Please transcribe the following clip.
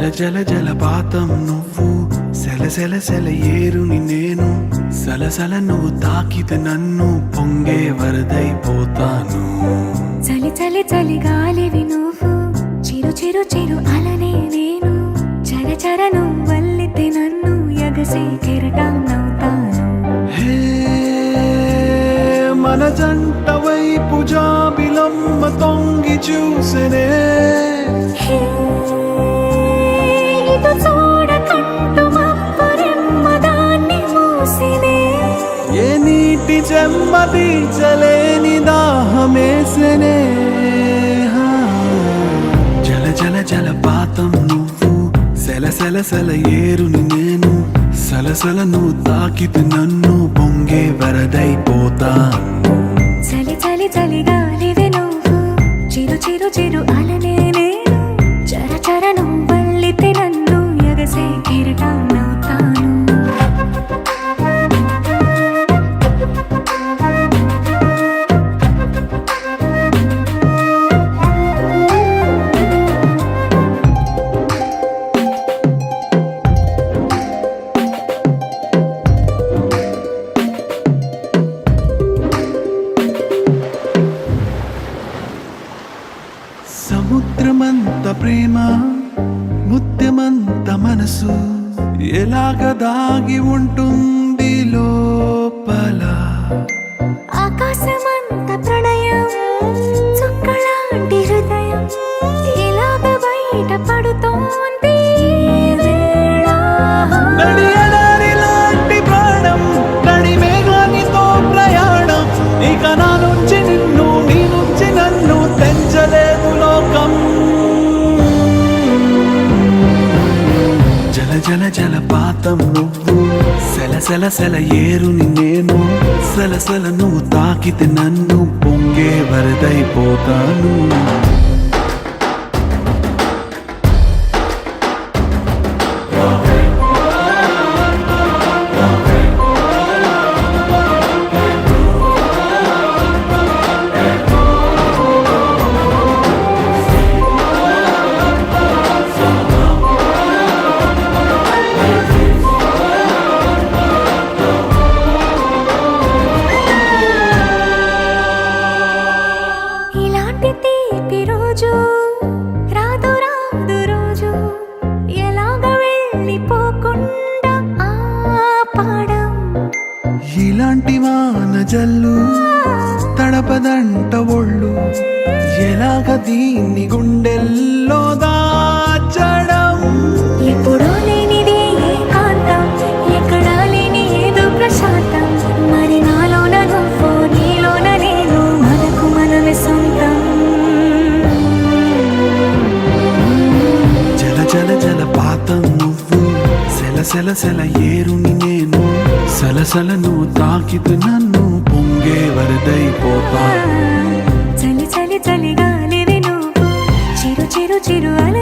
జల జల జలపాతం నువ్వు, సెల సెల సెల ఏరుని నేను, సలసల నువ్వు తాకితే నన్ను పొంగే వరదైపోతాను. చలి చలి చలి గాలివి నువ్వు, చిరు చిరు చిరు అలనే నేను, చర చర నువ్వు వల్లితే నన్ను ఎగసి కెరటం నవ్వుతాను. హే మన జంట వైపు జాబిలమ్మ తొంగి చూసెనే, ఇటు చూడకంటూ మబ్బురెమ్మ దాన్ని మూసినే, ఏ నీటి చెమ్మ తీర్చలేని దాహమేసెనే. జల జల జలపాతం నువ్వు, సెల సెల సెల ఏరుని నేను, సలసల నువ్వు తాకితే నన్ను పొంగే వరదైపోతాను. చలి చలి చలి గాలివి నువ్వు, చిరు చిరు చిరు అలనే నేను, చర చర నువ్వు వల్లితే నన్ను ఎగసే కెరటం నవ్వుతాను. సముద్రమంత ప్రేమ, ముత్యమంత మనసు, ఎలాగ దాగి ఉంటుంది లోపల. ఆకాశమంత ప్రణయం, చుక్కలాంటి హృదయం, ఇలాగ బయట పడుతోంది ఈ వేళ. నడి ఎడారి లాంటి ప్రాణం, నడి మేఘానితో ప్రయాణం, ఇక నా నుంచి నిన్ను, నీ నుంచి నన్ను తెంచలేదు లోకం. జల జల జలపాతం నువ్వు, సెల సెల సెల ఏరుని నేను, సలసల నువ్వు తాకితే నన్ను పొంగే వరదైపోతాను. ఇలాంటి తీపి రోజు రాదు రాదు రోజు, ఎలాగ వెళ్ళిపోకుండా ఆపడం. ఇలాంటి వాన జల్లు తడపదంట ఒళ్ళు, ఎలాగ దీన్ని గుండెల్లో దాచడం. ఎప్పుడూ లేనిది ఏకాంతం, ఎక్కడా లేని ఏదో ప్రశాంతం, మరి నాలోన నువ్వు, నీలోన నేను, మనకు మనమే సొంతం. జల జల జలపాతం నువ్వు, సెల సెల సెల ఏరుని నేను, సలసల నువ్వు తాకితే నన్ను పొంగే వరదైపోతాను. చలి చలి చలి గాలివి నువ్వు, చిరు చిరు చిరు అల